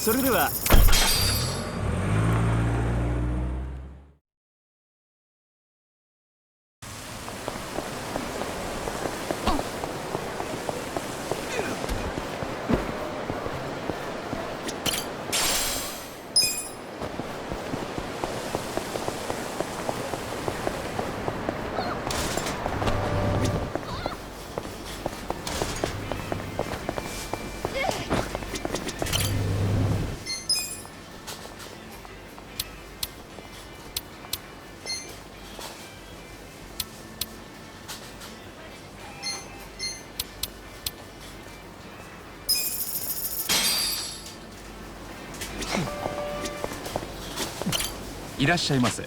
それではいらっしゃいませ。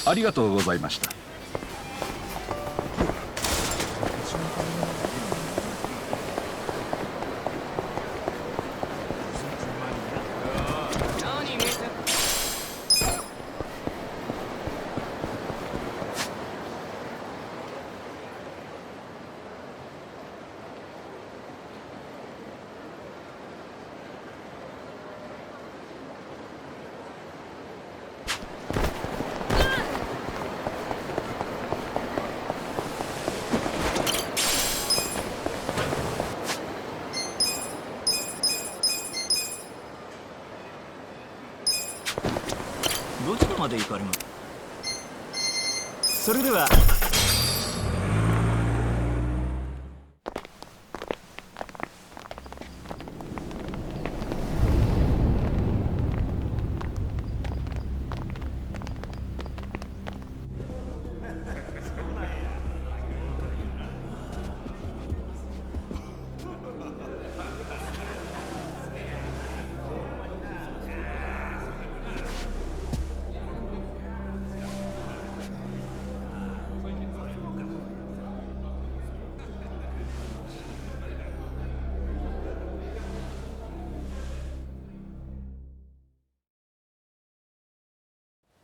ありがとうございました。どちらまで行かれます？それでは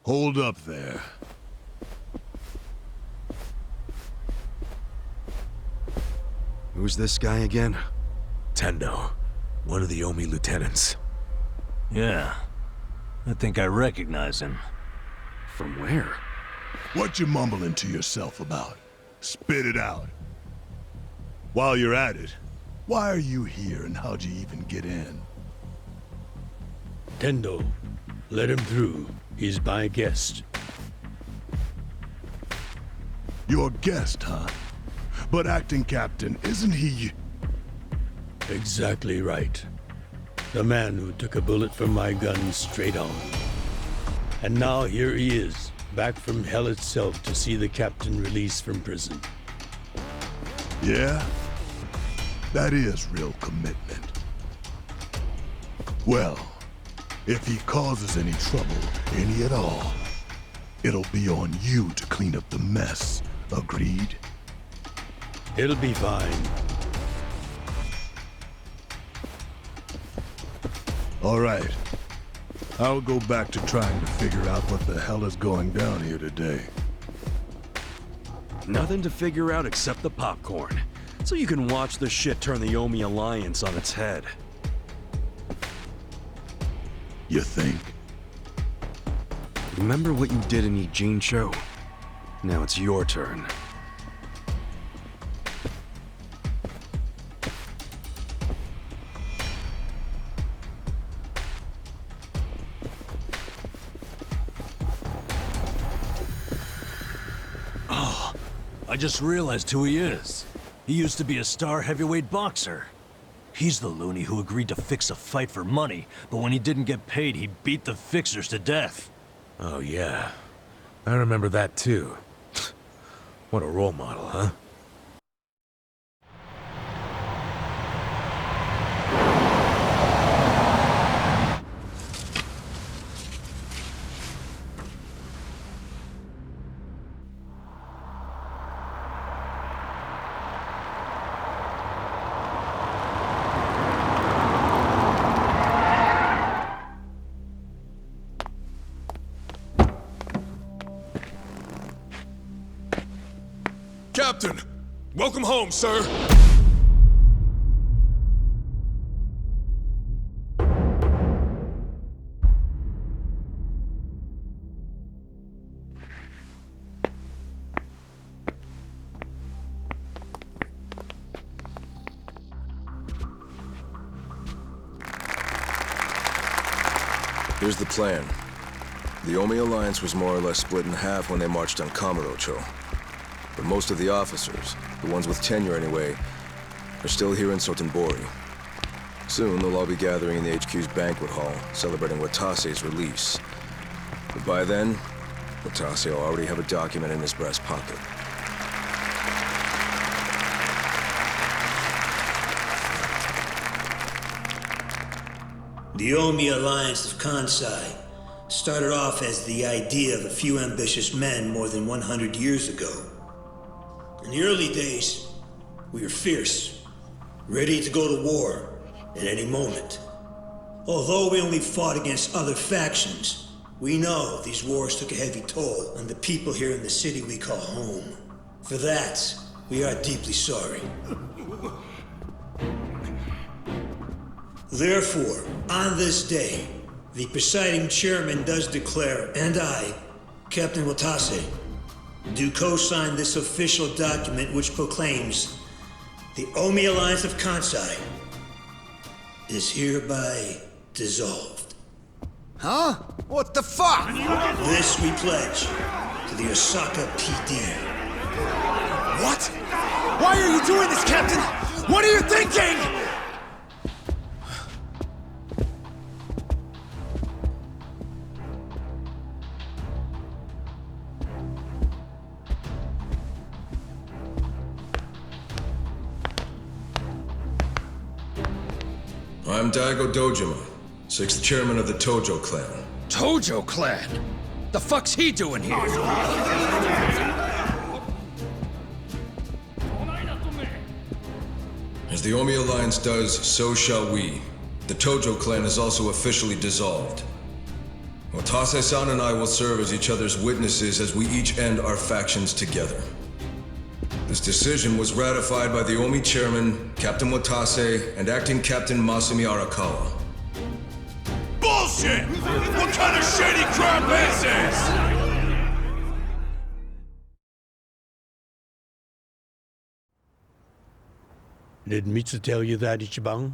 Hold up there. Who's this guy again? Tendo, one of the Omi lieutenants. Yeah, I think I recognize him. From where? What you mumbling to yourself about? Spit it out. While you're at it, why are you here and how'd you even get in? Tendo, let him through. He's my guest. Your guest, huh? But acting captain, isn't he? Exactly right. The man who took a bullet from my gun straight on. And now here he is, back from hell itself to see the captain released from prison. Yeah? That is real commitment. Well, if he causes any trouble, any at all, it'll be on you to clean up the mess. Agreed? It'll be fine. All right. I'll go back to trying to figure out what the hell is going down here today. Nothing to figure out except the popcorn. So you can watch the shit turn the Omi Alliance on its head. You think? Remember what you did in Ijincho? Now it's your turn. I just realized who he is. He used to be a star heavyweight boxer. He's the loony who agreed to fix a fight for money, but when he didn't get paid, he beat the fixers to death. Oh, yeah. I remember that, too. What a role model, huh? Captain! Welcome home, sir! Here's the plan. The Omi Alliance was more or less split in half when they marched on Kamurocho. But most of the officers, the ones with tenure anyway, are still here in Sotenbori. Soon they'll all be gathering in the HQ's banquet hall, celebrating Watase's release. But by then, Watase will already have a document in his breast pocket. The Omi Alliance of Kansai started off as the idea of a few ambitious men more than 100 years ago. In the early days, we were fierce, ready to go to war at any moment. Although we only fought against other factions, we know these wars took a heavy toll on the people here in the city we call home. For that, we are deeply sorry. Therefore, on this day, the presiding chairman does declare, and I, Captain Watase, do co-sign this official document which proclaims the Omi Alliance of Kansai is hereby dissolved. Huh? What the fuck? This we pledge to the Osaka PD. What? Why are you doing this, Captain? What are you thinking? I'm Daigo Dojima, 6th chairman of the Tojo clan. Tojo clan? The fuck's he doing here? As the Omi Alliance does, so shall we. The Tojo clan is also officially dissolved. Watase-san and I will serve as each other's witnesses as we each end our factions together. This decision was ratified by the Omi chairman, Captain Watase, and acting Captain Masumi Arakawa. Bullshit! What kind of shady crap is this? Did Mitsu tell you that, Ichiban?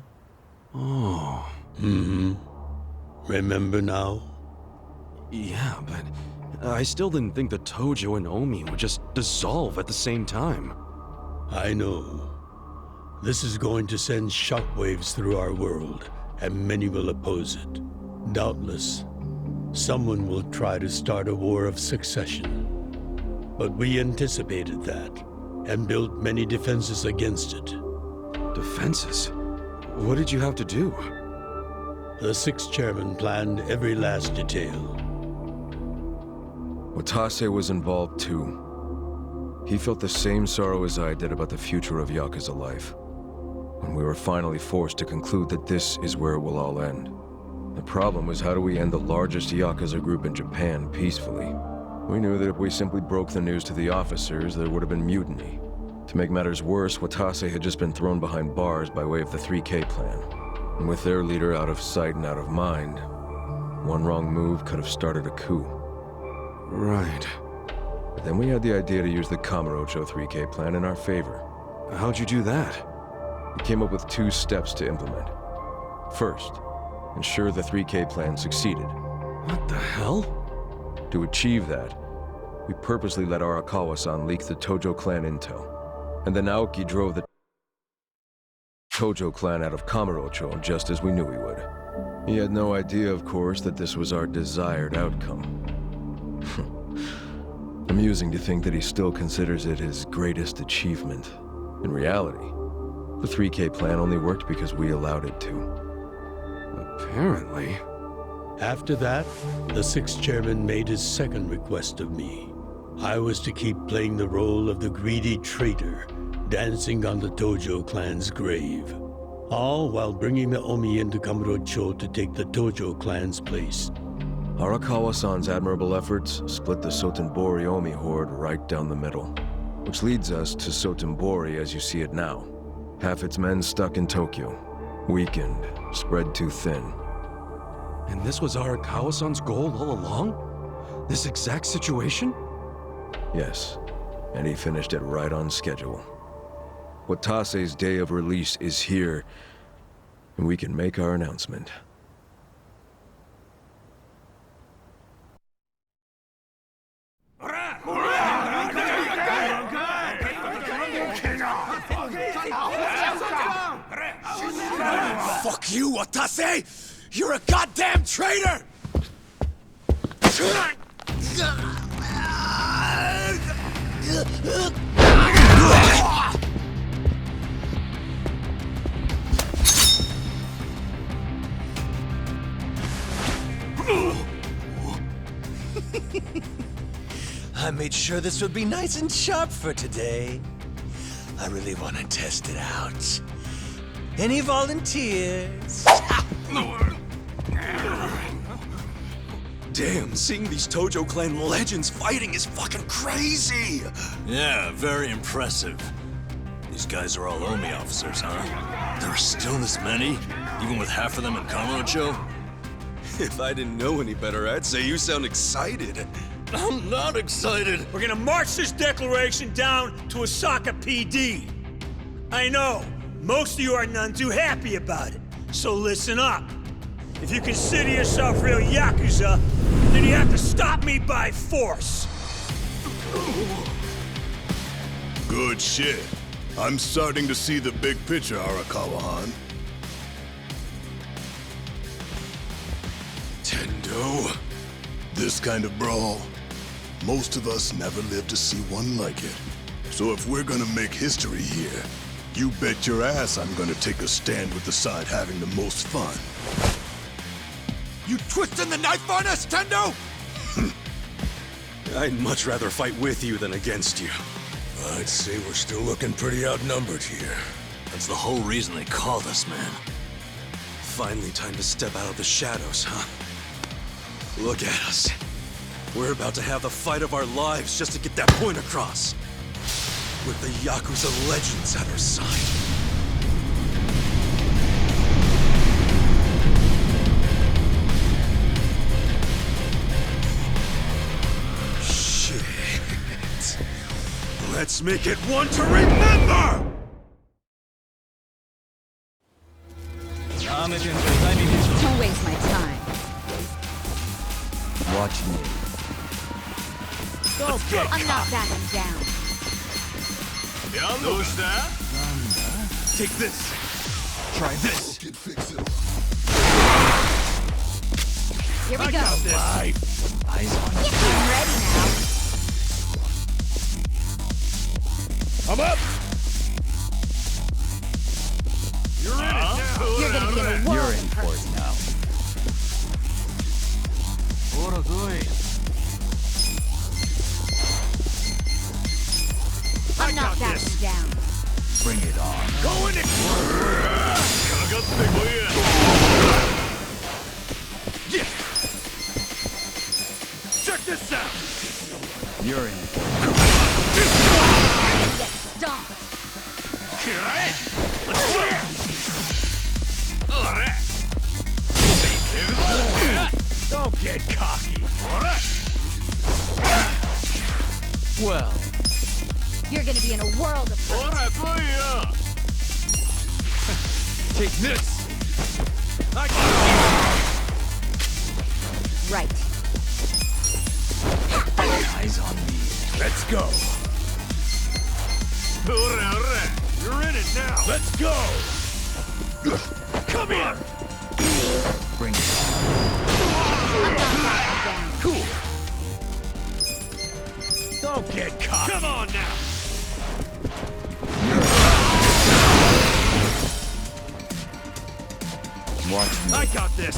Oh. Mm-hmm. Remember now? Yeah, but I still didn't think the Tojo and Omi would just dissolve at the same time. I know. This is going to send shockwaves through our world, and many will oppose it. Doubtless, someone will try to start a war of succession. But we anticipated that, and built many defenses against it. Defenses? What did you have to do? The 6th chairman planned every last detail. Watase was involved too. He felt the same sorrow as I did about the future of Yakuza life. When we were finally forced to conclude that this is where it will all end. The problem was, how do we end the largest Yakuza group in Japan peacefully? We knew that if we simply broke the news to the officers, there would have been mutiny. To make matters worse, Watase had just been thrown behind bars by way of the 3K plan. And with their leader out of sight and out of mind, one wrong move could have started a coup. Right. But then we had the idea to use the Kamurocho 3K plan in our favor. How'd you do that? We came up with 2 steps to implement. First, ensure the 3K plan succeeded. What the hell? To achieve that, We purposely let Arakawa-san leak the Tojo clan intel. And then Aoki drove the Tojo clan out of Kamurocho just as we knew he would. He had no idea, of course, that this was our desired outcome. Amusing to think that he still considers it his greatest achievement. In reality, the 3K plan only worked because we allowed it to. Apparently. After that, the sixth chairman made his second request of me. I was to keep playing the role of the greedy traitor, dancing on the Tojo clan's grave. All while bringing the Omi into Kamurocho to take the Tojo clan's place. Arakawa-san's admirable efforts split the Sotenbori Omi horde right down the middle. Which leads us to Sotenbori as you see it now. Half its men stuck in Tokyo. Weakened, spread too thin. And this was Arakawa-san's goal all along? This exact situation? Yes, and he finished it right on schedule. Watase's day of release is here, and we can make our announcement. Fuck you, Watase! You're a goddamn traitor! I made sure this would be nice and sharp for today. I really want to test it out. Any volunteers? Damn, seeing these Tojo clan legends fighting is fucking crazy! Yeah, very impressive. These guys are all Omi officers, huh? There are still this many? Even with half of them in Kamurocho? If I didn't know any better, I'd say you sound excited. I'm not excited! We're gonna march this declaration down to Osaka PD. I know, most of you are none too happy about it, so listen up. If you consider yourself real Yakuza, then you have to stop me by force. Good shit. I'm starting to see the big picture, Arakawa-han. Tendo. This kind of brawl, most of us never lived to see one like it. So if we're gonna make history here, you bet your ass I'm gonna take a stand with the side having the most fun. You twisting the knife on us, Tendo? I'd much rather fight with you than against you. I'd say we're still looking pretty outnumbered here. That's the whole reason they called us, man. Finally time to step out of the shadows, huh? Look at us. We're about to have the fight of our lives just to get that point across. With the Yakuza legends at our side. Let's make it one to remember! Don't waste my time. Watch me. I'm not backing down. Take this. Try this. Here we go. Right. Eyes on you. I'm ready now. I'm up. You're gonna be in a world of hurt. now. I'm not backing down. Bring it on. Go in it. Yeah. Check this out. You're in. Stop. Don't get cocky. Well, You're gonna be in a world of hurt. take this. Right. Eyes on me. go. You're in it now. Let's go. Come here. Bring it. Cool. Don't get caught. Come on now. Watch me. I got this.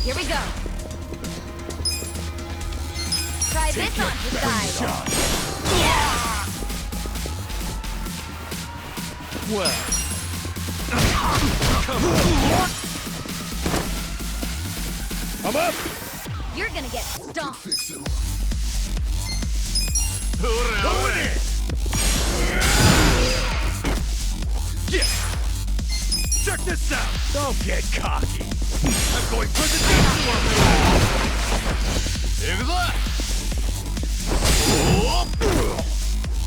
Here we go. Try this on the side. Well. I'm up. You're gonna get stomped. Yeah. Check this out. Don't get cocky. I'm going presidential on this.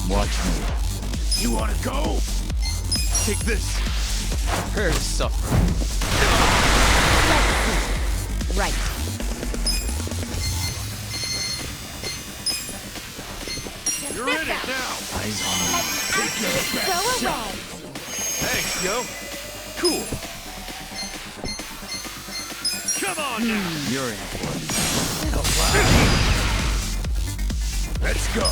Watch me. You wanna go? Take this. Prepare to suffer. Right. You're in it now. Eyes on me. Take your best Go shot. away. Thanks, yo. Cool. Come on now. You're in for it. Let's go.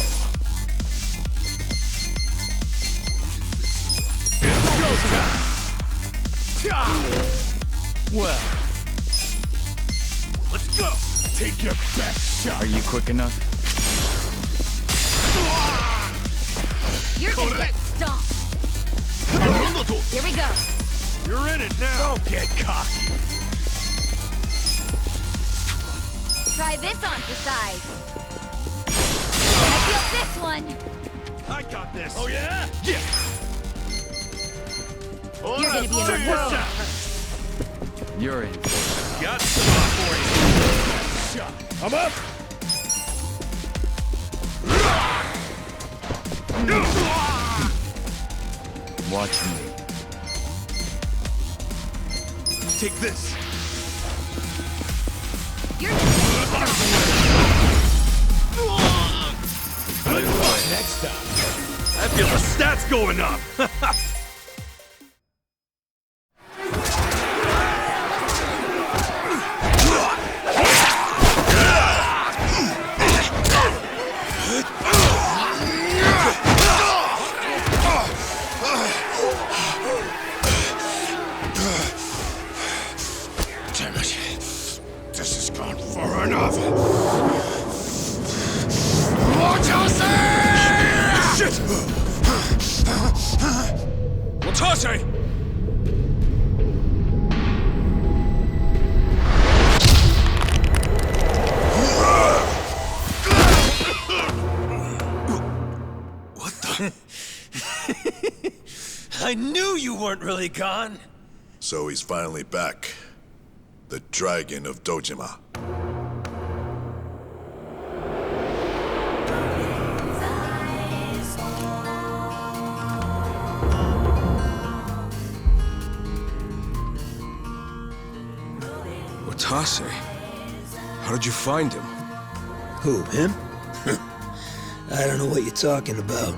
It's go time. Well. Let's go. Take your best shot. Are you quick enough? You're gonna get stomped. Here we go. You're in it now. Don't get cocky. Try this on the side. I feel this one. I got this. Oh yeah? Yeah. You're gonna be in a whirl. You're in for it. Got some for you. Shot. I'm up. Watch me. Take this. You're gonna get stomped. Next time. I feel the stats going up. Damn it. This has gone far enough. Shit! Watase! What the? I knew you weren't really gone. So he's finally back. The Dragon of Dojima. Watase? How did you find him? Who, him? I don't know what you're talking about.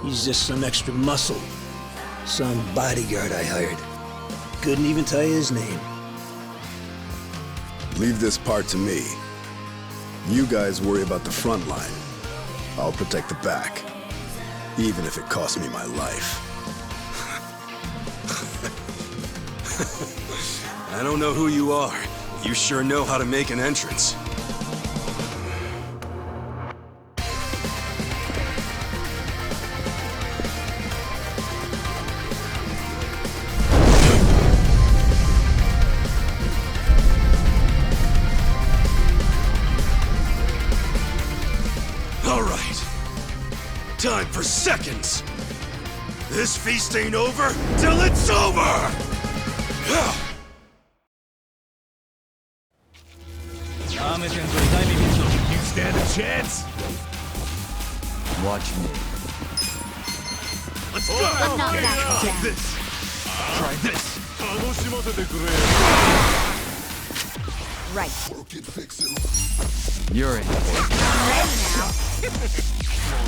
He's just some extra muscle. Some bodyguard I hired. Couldn't even tell you his name. Leave this part to me. You guys worry about the front line. I'll protect the back. Even if it costs me my life. I don't know who you are. You sure know how to make an entrance. All right. Time for seconds. This feast ain't over till it's over! You stand a chance? Watch me. Let's go! I'm not backing Take down. this. Try this. right. You're in.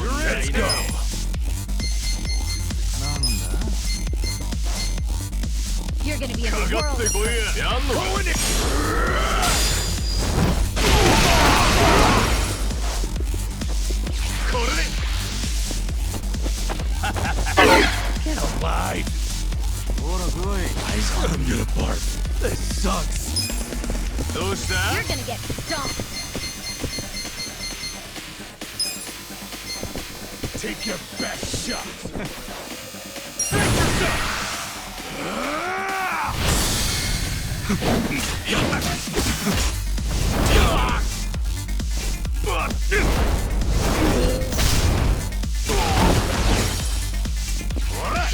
Ready now. Let's go. You're gonna be in the world. Get alive. I'm gonna barf. This sucks. You're gonna get stomped. Take your best shot.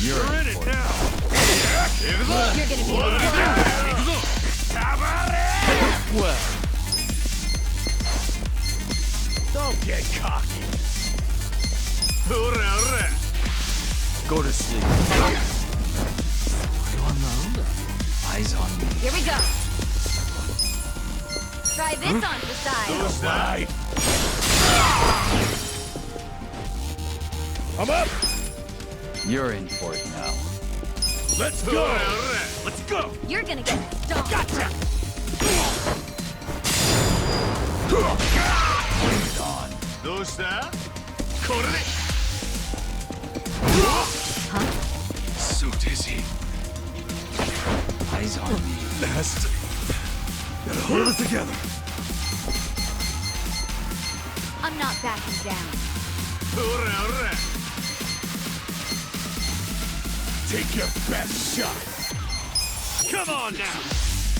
You're in it now. You're gonna be in the world. Well, Don't get cocky. go to sleep. Eyes on me. Here we go. Try this on for size. Right. I'm up. You're in for it now. Let's go. Let's go. You're gonna get stomped. Gotcha. So dizzy. Eyes on me. Nasty. Gotta hold it together. I'm not backing down. Take your best shot. Come on now.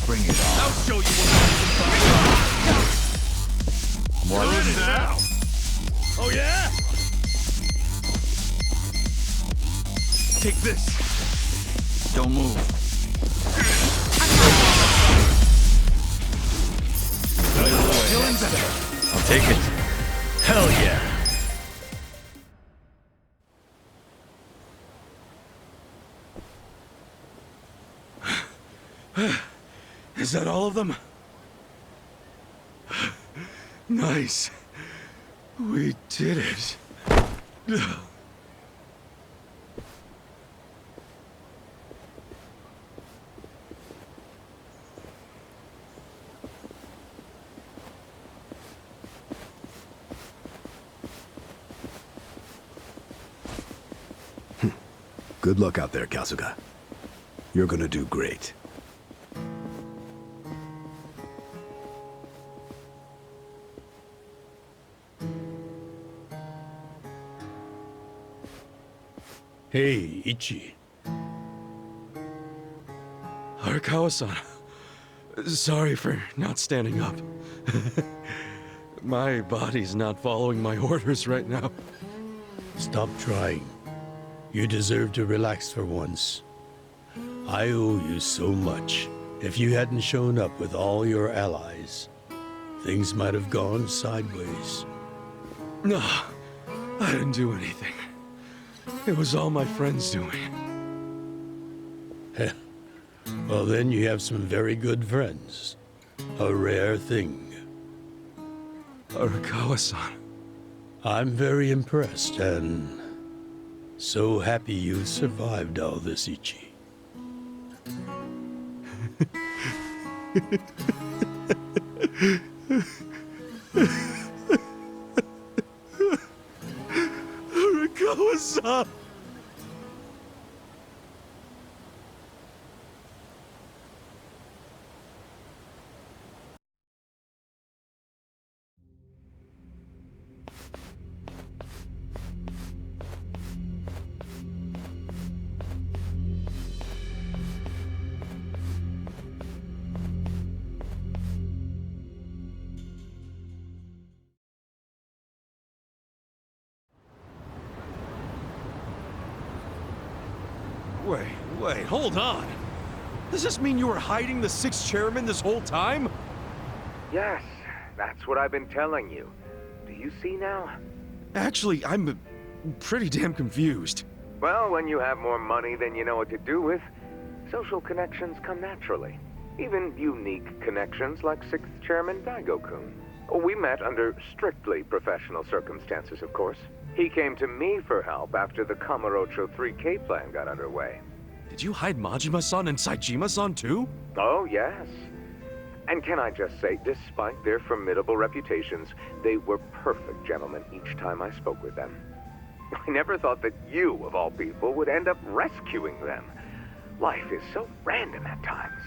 Bring it on. I'll show you what More I'm than now. Oh yeah? Take this. Don't move. Feeling better. I'll take it. Hell yeah. Is that all of them? Nice. We did it. Good luck out there, Kasuga. You're gonna do great. Hey, Ichi. Arakawa-san, sorry for not standing up. My body's not following my orders right now. Stop trying. You deserve to relax for once. I owe you so much. If you hadn't shown up with all your allies, things might have gone sideways. No, I didn't do anything. It was all my friends doing. Well, then you have some very good friends. A rare thing. Arakawa-san. I'm very impressed and so happy you survived all this, Ichi. Arakawa-san! Wait, hold on. Does this mean you were hiding the sixth chairman this whole time? Yes, that's what I've been telling you. Do you see now? Actually, I'm pretty damn confused. Well, when you have more money than you know what to do with, social connections come naturally. Even unique connections like 6th Chairman Daigo-kun. We met under strictly professional circumstances, of course. He came to me for help after the Kamurocho 3K plan got underway. Did you hide Majima-san and Saejima-san too? Oh, yes. And can I just say, despite their formidable reputations, they were perfect gentlemen each time I spoke with them. I never thought that you, of all people, would end up rescuing them. Life is so random at times.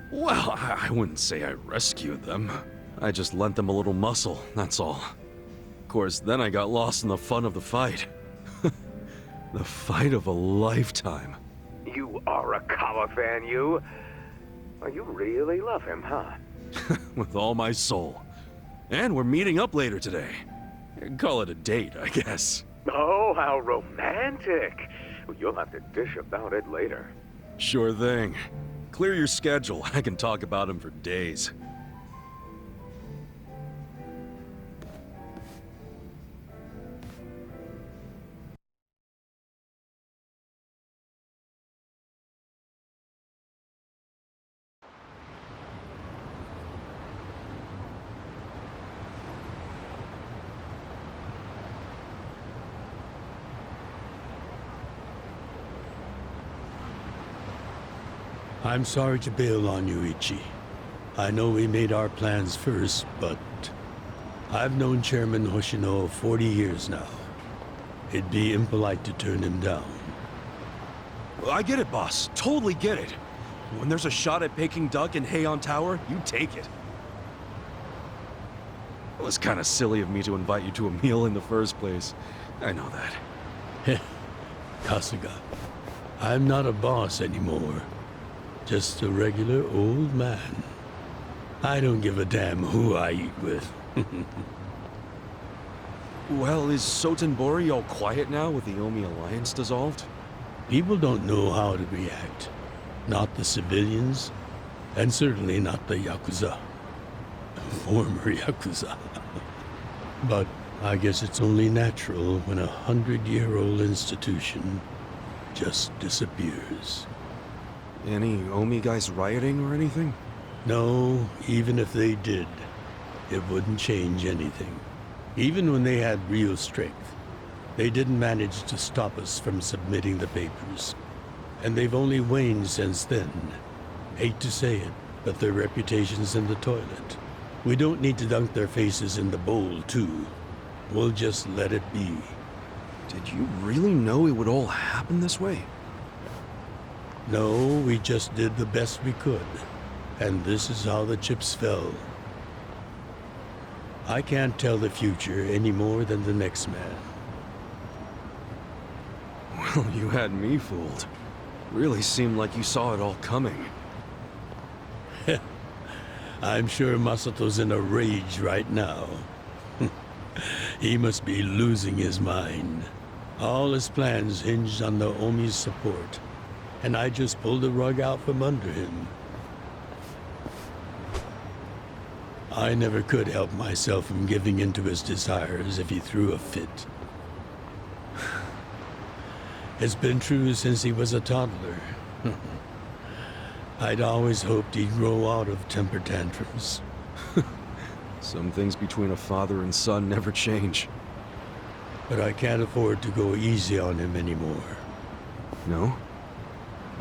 Well, I wouldn't say I rescued them. I just lent them a little muscle, that's all. Of course, then I got lost in the fun of the fight. The fight of a lifetime. You are a Kawa fan, you. Well, you really love him, huh? With all my soul. And we're meeting up later today. Call it a date, I guess. Oh, how romantic. Well, you'll have to dish about it later. Sure thing. Clear your schedule. I can talk about him for days. I'm sorry to bail on you, Ichi. I know we made our plans first, but I've known Chairman Hoshino 40 years now. It'd be impolite to turn him down. I get it, boss. Totally get it. When there's a shot at Peking Duck in Heian Tower, you take it. It was kind of silly of me to invite you to a meal in the first place. I know that. Kasuga, I'm not a boss anymore. Just a regular old man. I don't give a damn who I eat with. Well, is Sotenbori all quiet now with the Omi Alliance dissolved? People don't know how to react. Not the civilians, and certainly not the Yakuza. Former Yakuza. But I guess it's only natural when a 100-year-old institution just disappears. Any Omi guys rioting or anything? No, even if they did, it wouldn't change anything. Even when they had real strength, they didn't manage to stop us from submitting the papers. And they've only waned since then. Hate to say it, but their reputation's in the toilet. We don't need to dunk their faces in the bowl, too. We'll just let it be. Did you really know it would all happen this way? No, we just did the best we could. And this is how the chips fell. I can't tell the future any more than the next man. Well, you had me fooled. Really seemed like you saw it all coming. I'm sure Masato's in a rage right now. He must be losing his mind. All his plans hinged on the Omi's support, and I just pulled the rug out from under him. I never could help myself from giving in to his desires if he threw a fit. It's been true since he was a toddler. I'd always hoped he'd grow out of temper tantrums. Some things between a father and son never change. But I can't afford to go easy on him anymore. No?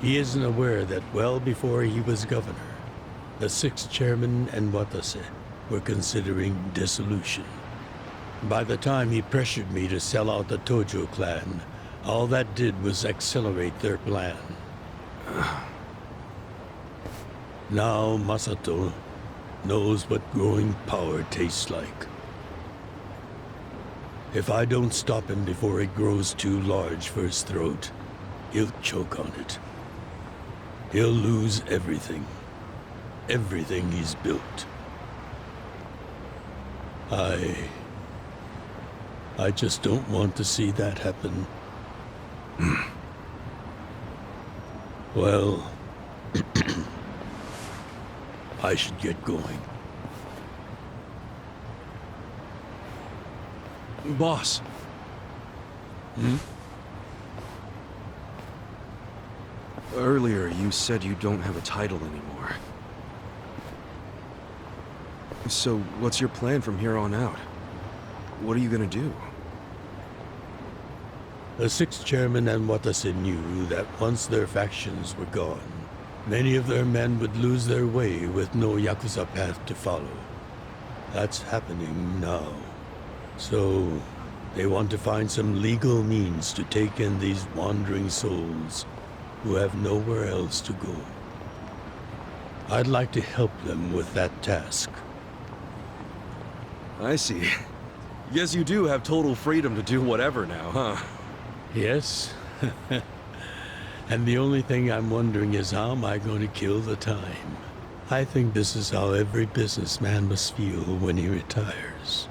He isn't aware that well before he was governor, the 6th chairman and Watase were considering dissolution. By the time he pressured me to sell out the Tojo clan, all that did was accelerate their plan. Now Masato knows what growing power tastes like. If I don't stop him before it grows too large for his throat, he'll choke on it. He'll lose everything. Everything he's built. I just don't want to see that happen. Well, I should get going. Boss. Earlier, you said you don't have a title anymore. So, what's your plan from here on out? What are you gonna do? The sixth chairman and Watase knew that once their factions were gone, many of their men would lose their way with no Yakuza path to follow. That's happening now. So, they want to find some legal means to take in these wandering souls who have nowhere else to go. I'd like to help them with that task. I see. Guess you do have total freedom to do whatever now, huh? Yes. And the only thing I'm wondering is how am I going to kill the time? I think this is how every businessman must feel when he retires.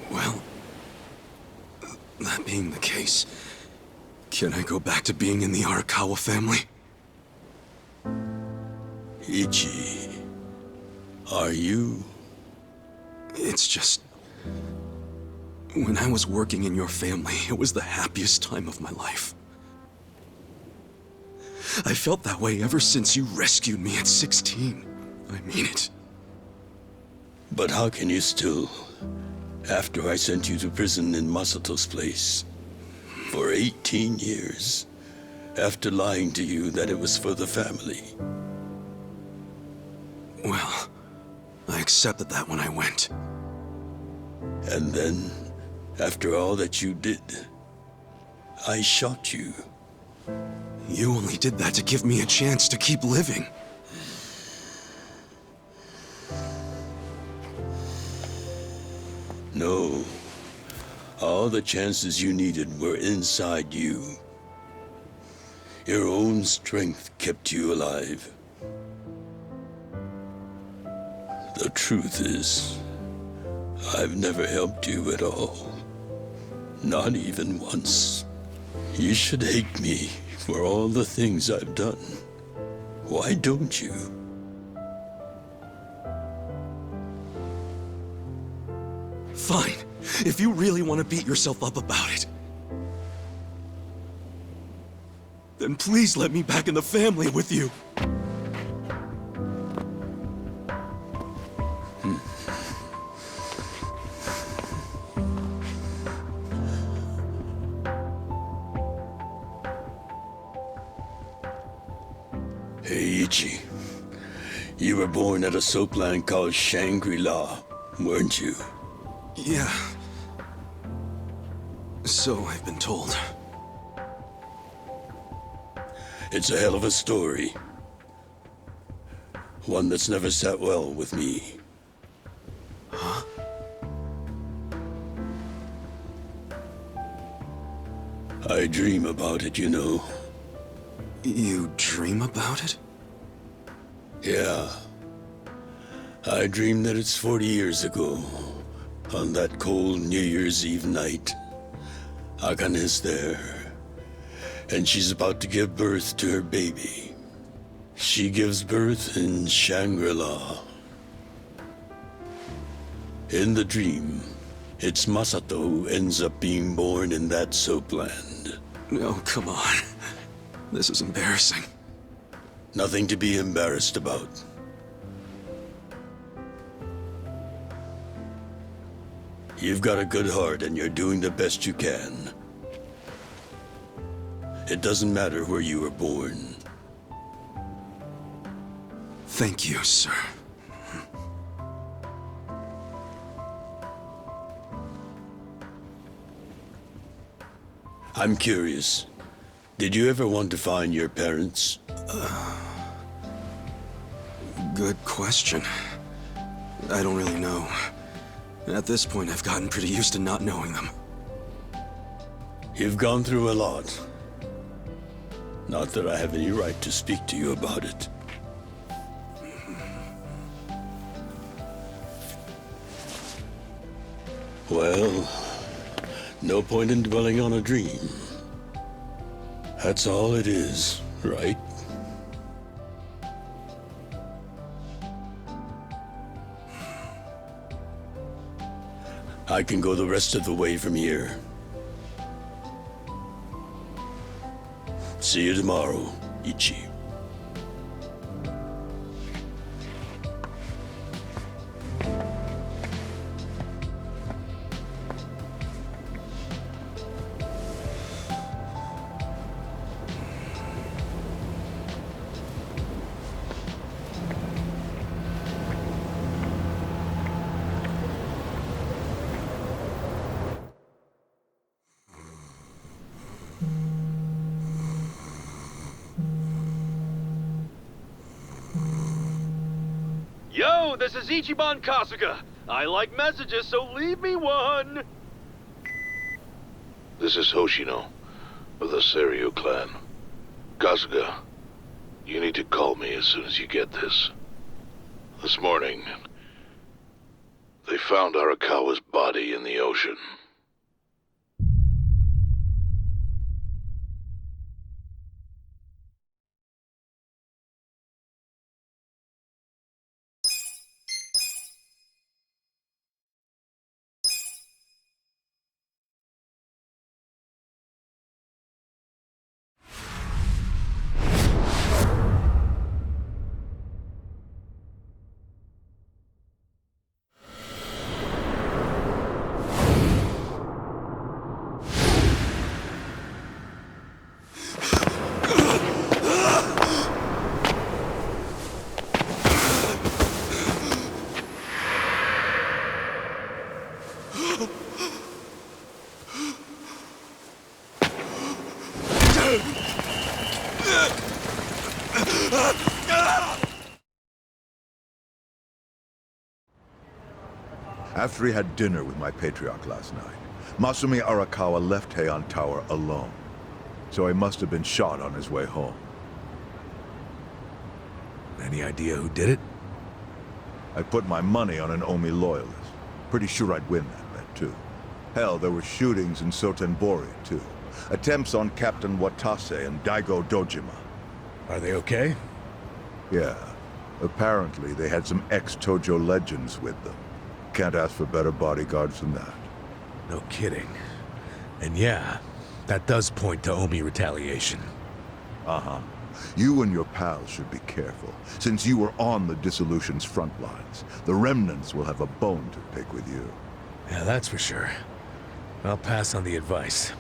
Well, that being the case, can I go back to being in the Arakawa family? Ichi, are you? It's just... when I was working in your family, it was the happiest time of my life. I felt that way ever since you rescued me at 16. I mean it. But how can you still, after I sent you to prison in Masato's place, for 18 years, after lying to you that it was for the family? Well, I accepted that when I went. And then, after all that you did, I shot you. You only did that to give me a chance to keep living. No. All the chances you needed were inside you. Your own strength kept you alive. The truth is, I've never helped you at all. Not even once. You should hate me for all the things I've done. Why don't you? Fine. If you really want to beat yourself up about it, then please let me back in the family with you. Hey, Ichi. You were born at a soapland called Shangri-La, weren't you? Yeah. So I've been told. It's a hell of a story. One that's never sat well with me. Huh? I dream about it, you know. You dream about it? Yeah. I dream that it's 40 years ago, on that cold New Year's Eve night. Akane's there, and she's about to give birth to her baby. She gives birth in Shangri-La. In the dream, it's Masato who ends up being born in that soapland. No, come on. This is embarrassing. Nothing to be embarrassed about. You've got a good heart and you're doing the best you can. It doesn't matter where you were born. Thank you, sir. I'm curious. Did you ever want to find your parents? Good question. I don't really know. At this point, I've gotten pretty used to not knowing them. You've gone through a lot. Not that I have any right to speak to you about it. Well, no point in dwelling on a dream. That's all it is, right? I can go the rest of the way from here. See you tomorrow, Ichi. Yo, this is Itiban Kasuga. I like messages, so leave me one. This is Hoshino, of the Seiryu clan. Kasuga, you need to call me as soon as you get this. This morning, they found Arakawa's body in the ocean. After he had dinner with my patriarch last night, Masumi Arakawa left Heian Tower alone. So he must have been shot on his way home. Any idea who did it? I put my money on an Omi loyalist. Pretty sure I'd win that bet, too. Hell, there were shootings in Sotenbori, too. Attempts on Captain Watase and Daigo Dojima. Are they okay? Yeah. Apparently, they had some ex-Tojo legends with them. Can't ask for better bodyguards than that. No kidding. And yeah, that does point to Omi retaliation. Uh-huh. You and your pals should be careful, since you were on the dissolution's front lines. The remnants will have a bone to pick with you. Yeah, that's for sure. I'll pass on the advice.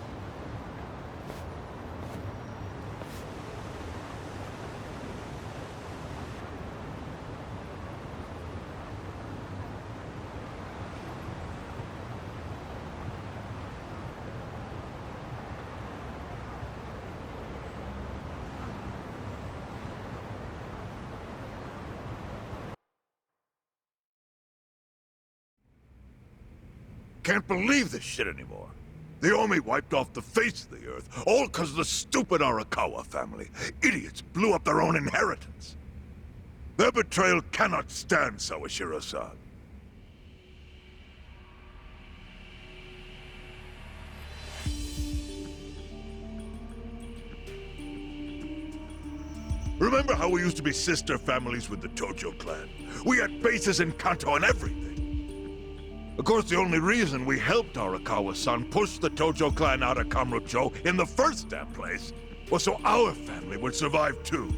Can't believe this shit anymore. The Omi wiped off the face of the earth, all because of the stupid Arakawa family. Idiots blew up their own inheritance. Their betrayal cannot stand, Sawashiro-san. Remember how we used to be sister families with the Tojo clan? We had bases in Kanto and everything. Of course, the only reason we helped Arakawa-san push the Tojo clan out of Kamurocho in the first damn place was so our family would survive too.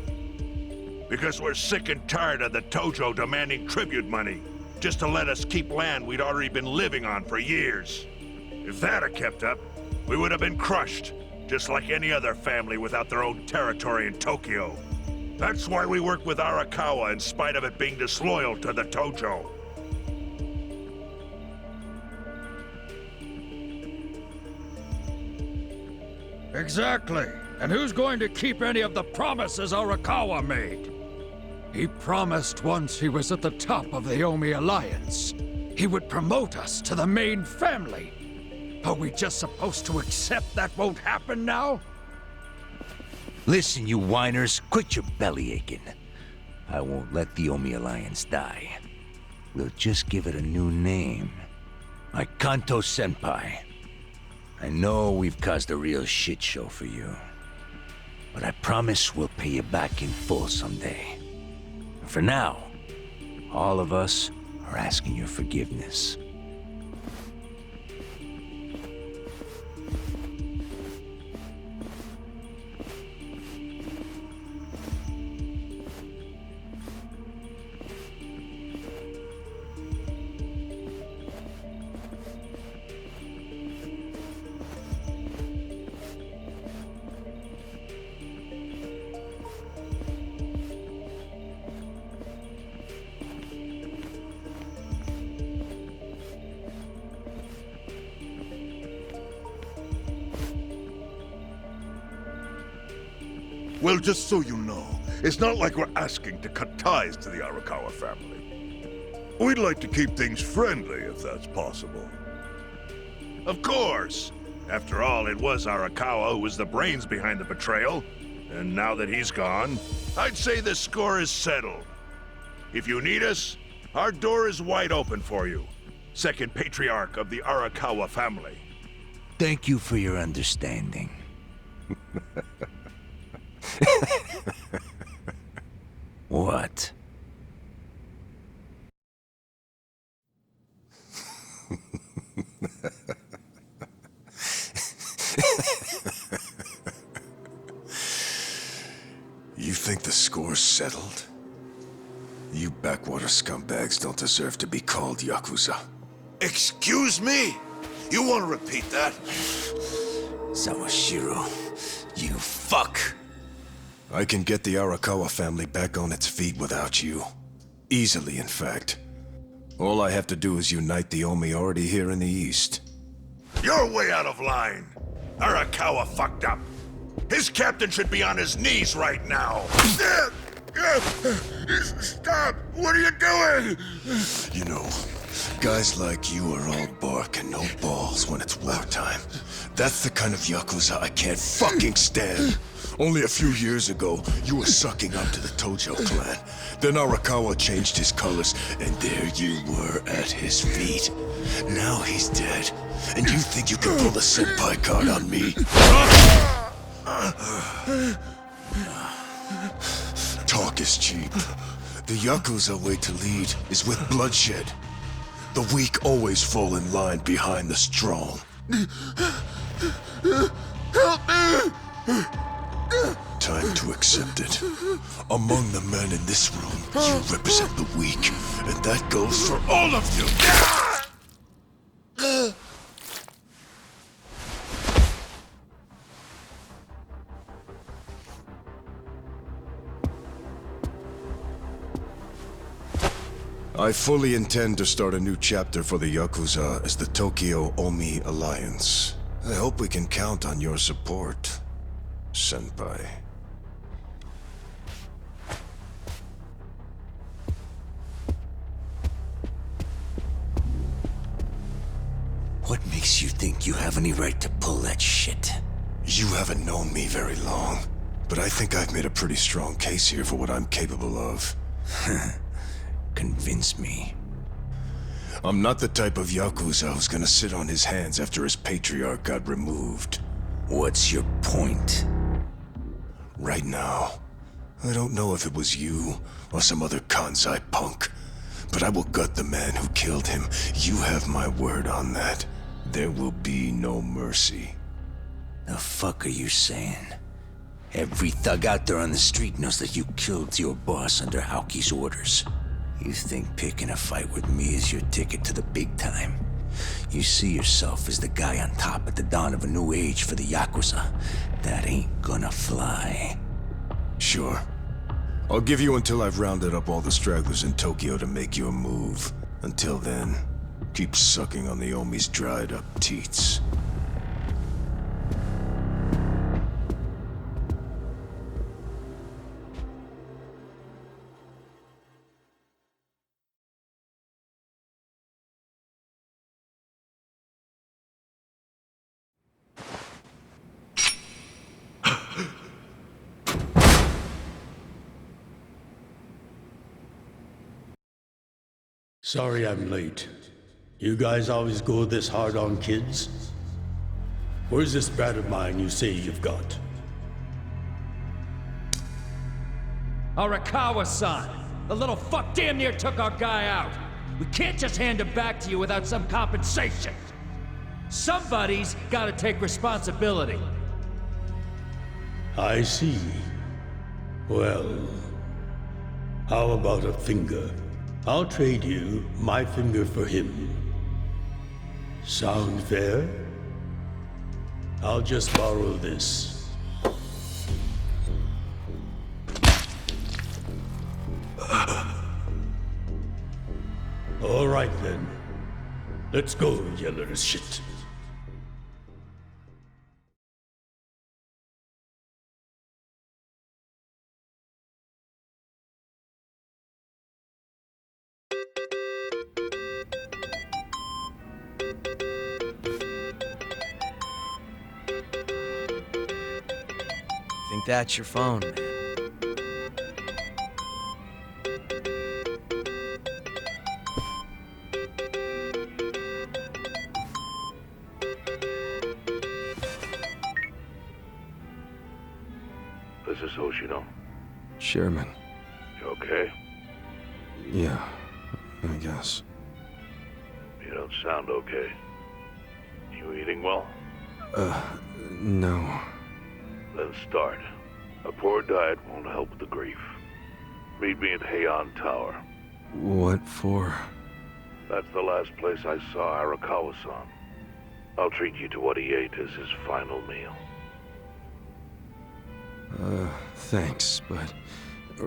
Because we're sick and tired of the Tojo demanding tribute money just to let us keep land we'd already been living on for years. If that had kept up, we would have been crushed, just like any other family without their own territory in Tokyo. That's why we worked with Arakawa in spite of it being disloyal to the Tojo. Exactly. And who's going to keep any of the promises Arakawa made? He promised once he was at the top of the Omi Alliance, he would promote us to the main family. Are we just supposed to accept that won't happen now? Listen, you whiners, quit your belly aching. I won't let the Omi Alliance die. We'll just give it a new name. Like Kanto Senpai. I know we've caused a real shit show for you. But I promise we'll pay you back in full someday. And for now, all of us are asking your forgiveness. Well, just so you know, it's not like we're asking to cut ties to the Arakawa family. We'd like to keep things friendly, if that's possible. Of course! After all, it was Arakawa who was the brains behind the betrayal. And now that he's gone, I'd say the score is settled. If you need us, our door is wide open for you. Second patriarch of the Arakawa family. Thank you for your understanding. What? You think the score's settled? You backwater scumbags don't deserve to be called Yakuza. Excuse me? You want to repeat that? Sawashiro, you fuck! I can get the Arakawa family back on its feet without you. Easily, in fact. All I have to do is unite the Omi already here in the East. You're way out of line. Arakawa fucked up. His captain should be on his knees right now. Stop! What are you doing? You know, guys like you are all bark and no balls when it's wartime. That's the kind of Yakuza I can't fucking stand. Only a few years ago, you were sucking up to the Tojo clan. Then Arakawa changed his colors, and there you were at his feet. Now he's dead, and you think you can pull the senpai card on me? Talk is cheap. The Yakuza way to lead is with bloodshed. The weak always fall in line behind the strong. Help me! Time to accept it. Among the men in this room, you represent the weak, and that goes for all of you! I fully intend to start a new chapter for the Yakuza as the Tokyo Omi Alliance. I hope we can count on your support, Senpai. What makes you think you have any right to pull that shit? You haven't known me very long, but I think I've made a pretty strong case here for what I'm capable of. Convince me. I'm not the type of Yakuza who's gonna sit on his hands after his patriarch got removed. What's your point? Right now, I don't know if it was you or some other Kansai punk, but I will gut the man who killed him. You have my word on that. There will be no mercy. The fuck are you saying? Every thug out there on the street knows that you killed your boss under Haoki's orders. You think picking a fight with me is your ticket to the big time? You see yourself as the guy on top at the dawn of a new age for the Yakuza. That ain't gonna fly. Sure. I'll give you until I've rounded up all the stragglers in Tokyo to make your move. Until then, keep sucking on the Omi's dried up teats. Sorry I'm late. You guys always go this hard on kids? Where's this brat of mine you say you've got? Arakawa-san! The little fuck damn near took our guy out! We can't just hand him back to you without some compensation! Somebody's gotta take responsibility. I see. Well, how about a finger? I'll trade you my finger for him. Sound fair? I'll just borrow this. All right then. Let's go, you little shit. think that's your phone, man? This is Hoshino. Chairman. You okay? Yeah, I guess. You don't sound okay. You eating well? No. Then start. A poor diet won't help with the grief. Meet me at Heian Tower. What for? That's the last place I saw Arakawa-san. I'll treat you to what he ate as his final meal. Thanks, but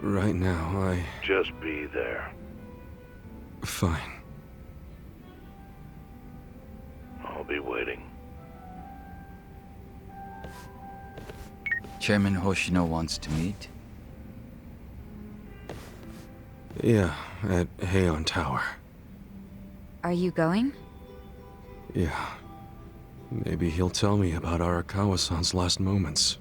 right now I... Just be there. Fine. I'll be waiting. Chairman Hoshino wants to meet. Yeah, at Heian Tower. Are you going? Yeah. Maybe he'll tell me about Arakawa-san's last moments.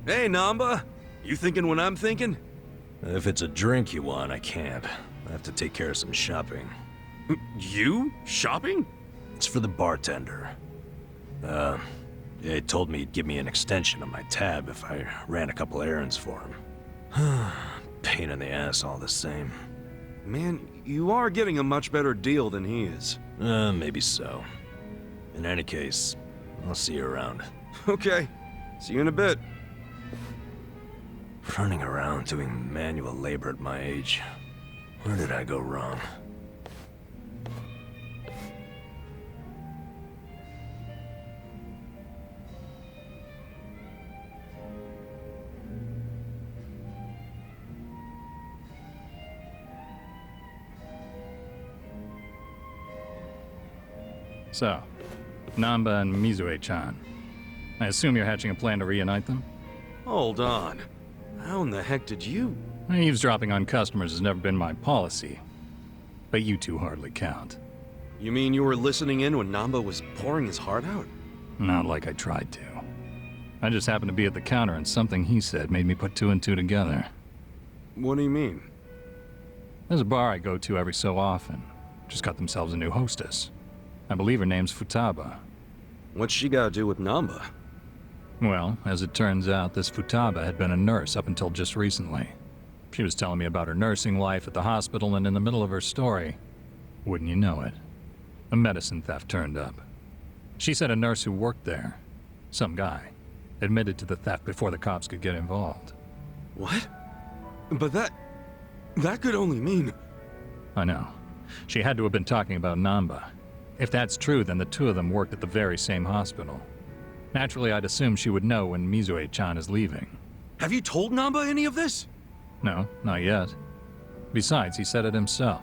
Hey, Namba! You thinking what I'm thinking? If it's a drink you want, I can't. I have to take care of some shopping. You? Shopping? It's for the bartender. He told me he'd give me an extension on my tab if I ran a couple errands for him. Pain in the ass all the same. Man, you are getting a much better deal than he is. Maybe so. In any case, I'll see you around. Okay. See you in a bit. Running around doing manual labor at my age. Where did I go wrong? So, Namba and Mizue-chan. I assume you're hatching a plan to reunite them? Hold on. How in the heck did you... Eavesdropping on customers has never been my policy. But you two hardly count. You mean you were listening in when Namba was pouring his heart out? Not like I tried to. I just happened to be at the counter and something he said made me put two and two together. What do you mean? There's a bar I go to every so often. Just got themselves a new hostess. I believe her name's Futaba. What's she got to do with Namba? Well, as it turns out, this Futaba had been a nurse up until just recently. She was telling me about her nursing life at the hospital, and in the middle of her story, wouldn't you know it, a medicine theft turned up. She said a nurse who worked there, some guy, admitted to the theft before the cops could get involved. What? But that could only mean... I know. She had to have been talking about Namba. If that's true, then the two of them worked at the very same hospital. Naturally, I'd assume she would know when Mizue-chan is leaving. Have you told Namba any of this? No, not yet. Besides, he said it himself.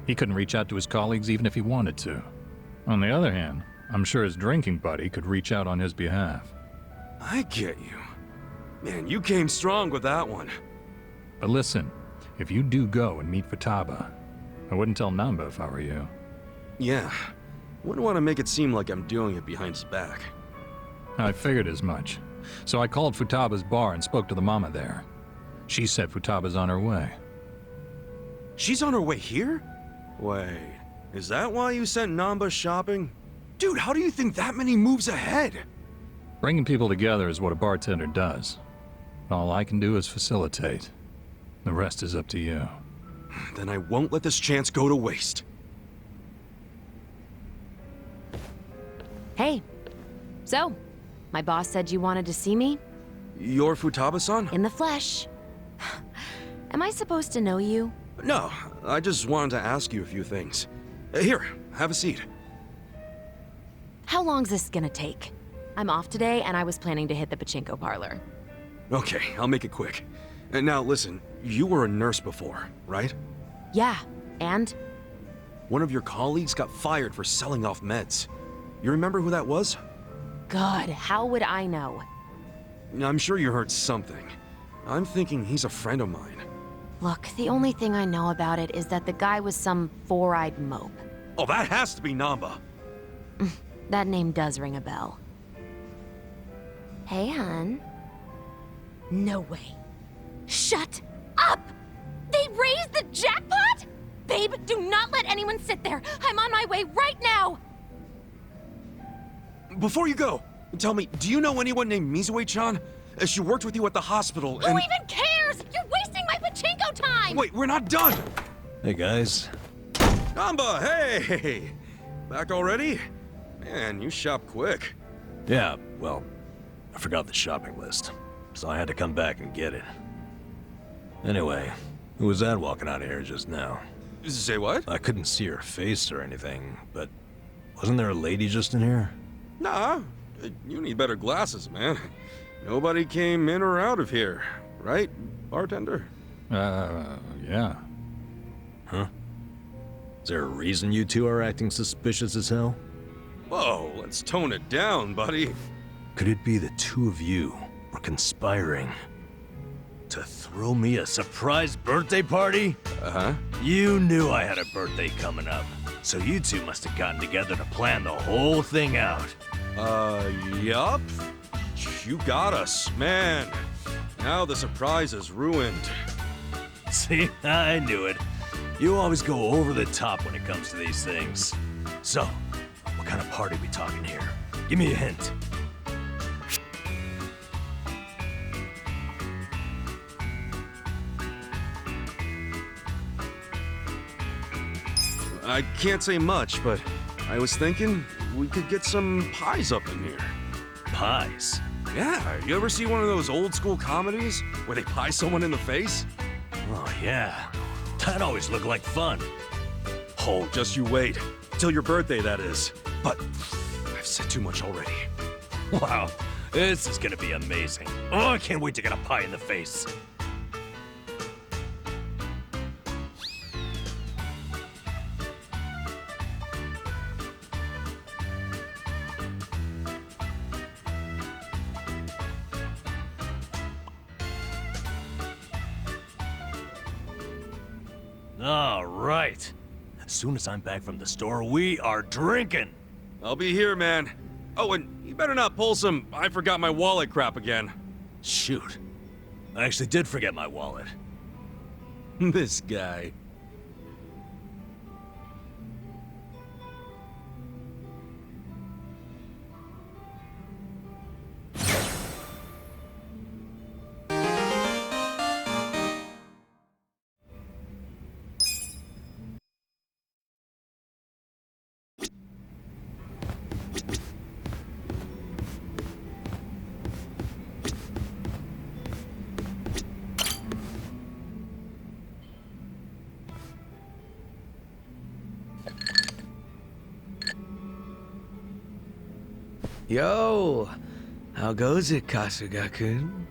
He couldn't reach out to his colleagues even if he wanted to. On the other hand, I'm sure his drinking buddy could reach out on his behalf. I get you. Man, you came strong with that one. But listen, if you do go and meet Futaba, I wouldn't tell Namba if I were you. Yeah. Wouldn't want to make it seem like I'm doing it behind his back. I figured as much. So I called Futaba's bar and spoke to the mama there. She said Futaba's on her way. She's on her way here? Wait, is that why you sent Namba shopping? Dude, how do you think that many moves ahead? Bringing people together is what a bartender does. All I can do is facilitate. The rest is up to you. Then I won't let this chance go to waste. Hey. So, my boss said you wanted to see me? You're Futaba-san? In the flesh. Am I supposed to know you? No, I just wanted to ask you a few things. Here, have a seat. How long's this gonna take? I'm off today, and I was planning to hit the pachinko parlor. Okay, I'll make it quick. And now listen, you were a nurse before, right? Yeah, and? one of your colleagues got fired for selling off meds. You remember who that was? God, how would I know? I'm sure you heard something. I'm thinking he's a friend of mine. Look, the only thing I know about it is that the guy was some four-eyed mope. Oh, that has to be Namba. That name does ring a bell. Hey, hun. No way. Shut up! They raised the jackpot?! Babe, do not let anyone sit there. I'm on my way right now! Before you go, tell me, do you know anyone named Mizue-chan? She worked with you at the hospital and— Who even cares? You're wasting my pachinko time! Wait, we're not done! Hey, guys. Namba, hey! Back already? Man, you shop quick. Yeah, well, I forgot the shopping list, so I had to come back and get it. Anyway, who was that walking out of here just now? Say what? I couldn't see her face or anything, but wasn't there a lady just in here? Nah, you need better glasses, man. Nobody came in or out of here, right, bartender? Yeah. Huh? Is there a reason you two are acting suspicious as hell? Whoa, let's tone it down, buddy. Could it be the two of you were conspiring to throw me a surprise birthday party? Uh-huh. You knew I had a birthday coming up, so you two must have gotten together to plan the whole thing out. Yup. You got us, man. Now the surprise is ruined. See, I knew it. You always go over the top when it comes to these things. So, what kind of party are we talking here? Give me a hint. I can't say much, but I was thinking we could get some pies up in here. Pies? Yeah, you ever see one of those old school comedies where they pie someone in the face? Oh, yeah. That always looked like fun. Oh, just you wait. Till your birthday, that is. But I've said too much already. Wow, this is gonna be amazing. Oh, I can't wait to get a pie in the face. All right. As soon as I'm back from the store, we are drinking. I'll be here, man. Oh, and you better not pull some I forgot my wallet crap again. Shoot. I actually did forget my wallet. This guy. Yo, how goes it, Kasuga-kun?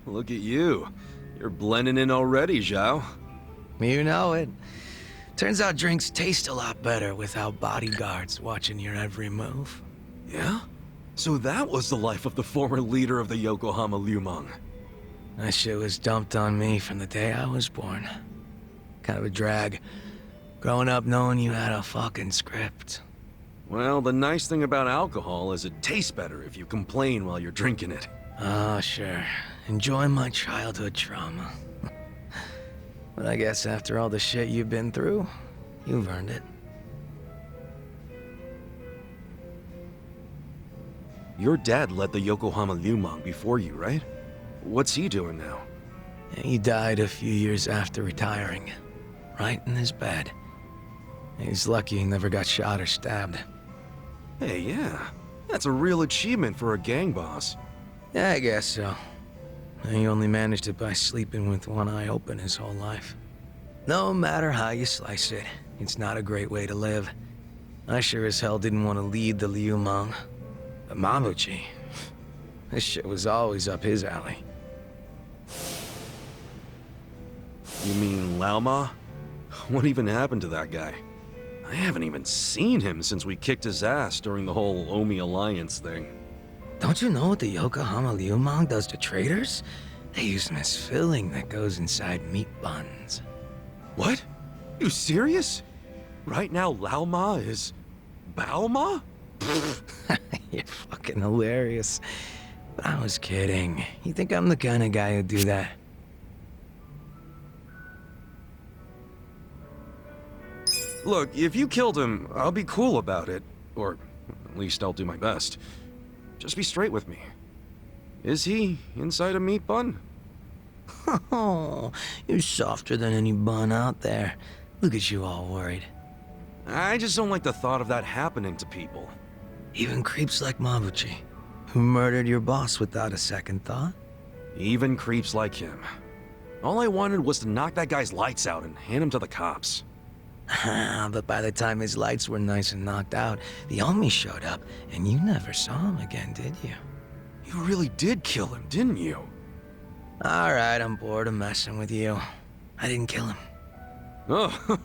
Look at you. You're blending in already, Zhao. You know it. Turns out drinks taste a lot better without bodyguards watching your every move. Yeah? So that was the life of the former leader of the Yokohama Liumang. That shit was dumped on me from the day I was born. Kind of a drag. Growing up knowing you had a fucking script. Well, the nice thing about alcohol is it tastes better if you complain while you're drinking it. Ah, sure. Enjoy my childhood trauma. But I guess after all the shit you've been through, you've earned it. Your dad led the Yokohama Liumang before you, right? What's he doing now? He died a few years after retiring. Right in his bed. He's lucky he never got shot or stabbed. Hey, yeah. That's a real achievement for a gang boss. Yeah, I guess so. He only managed it by sleeping with one eye open his whole life. No matter how you slice it, it's not a great way to live. I sure as hell didn't want to lead the Liumang. But Mabuchi, this shit was always up his alley. You mean Lao Ma? What even happened to that guy? I haven't even seen him since we kicked his ass during the whole Omi Alliance thing. Don't you know what the Yokohama Liumang does to traders? They use them as filling that goes inside meat buns. What? You serious? Right now, Lao Ma is... Bao Ma? You're fucking hilarious. But I was kidding. You think I'm the kind of guy who'd do that? Look, if you killed him, I'll be cool about it. Or at least I'll do my best. Just be straight with me. Is he inside a meat bun? Oh, you're softer than any bun out there. Look at you all worried. I just don't like the thought of that happening to people. Even creeps like Mabuchi, who murdered your boss without a second thought? Even creeps like him. All I wanted was to knock that guy's lights out and hand him to the cops. But by the time his lights were nice and knocked out, the Omi showed up, and you never saw him again, did you? You really did kill him, didn't you? Alright, I'm bored of messing with you. I didn't kill him. Oh,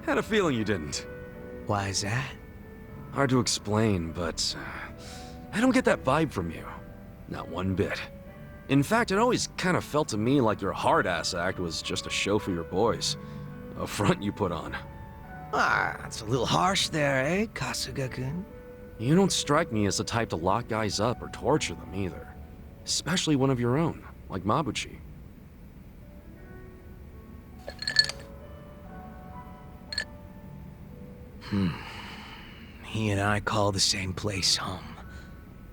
had a feeling you didn't. Why is that? Hard to explain, but I don't get that vibe from you. Not one bit. In fact, it always kind of felt to me like your hard-ass act was just a show for your boys. A front you put on. Ah, that's a little harsh there, eh, Kasuga-kun? You don't strike me as the type to lock guys up or torture them either. Especially one of your own, like Mabuchi. He and I call the same place home.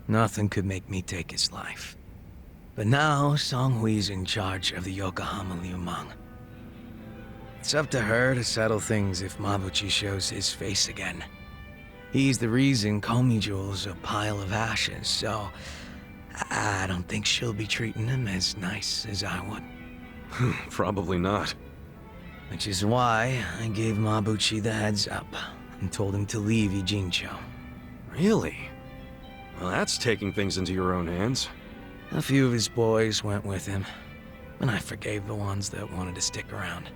Nothing could make me take his life. But now, Songhui's in charge of the Yokohama Liumang. It's up to her to settle things if Mabuchi shows his face again. He's the reason Komi Jewel's a pile of ashes, so I don't think she'll be treating him as nice as I would. Probably not. Which is why I gave Mabuchi the heads up and told him to leave Ijincho. Really? Well, that's taking things into your own hands. A few of his boys went with him, and I forgave the ones that wanted to stick around.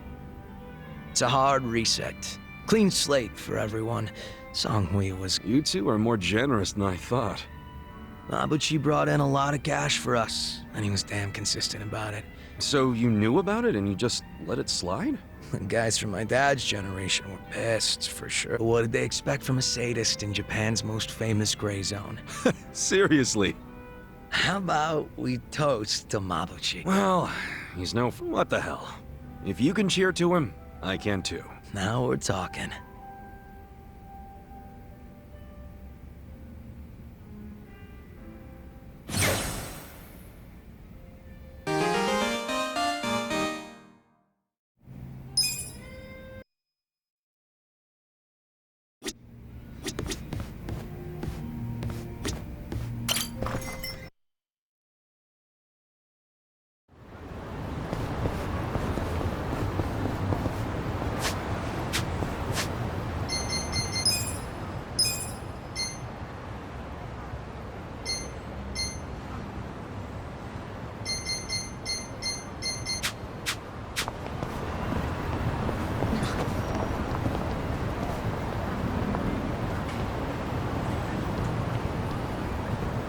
It's a hard reset. Clean slate for everyone. Songhui was... You two are more generous than I thought. Mabuchi brought in a lot of cash for us, and he was damn consistent about it. So you knew about it and you just let it slide? The guys from my dad's generation were pissed, for sure. What did they expect from a sadist in Japan's most famous gray zone? Seriously? How about we toast to Mabuchi? Well, he's no... What the hell? If you can cheer to him, I can too. Now we're talking.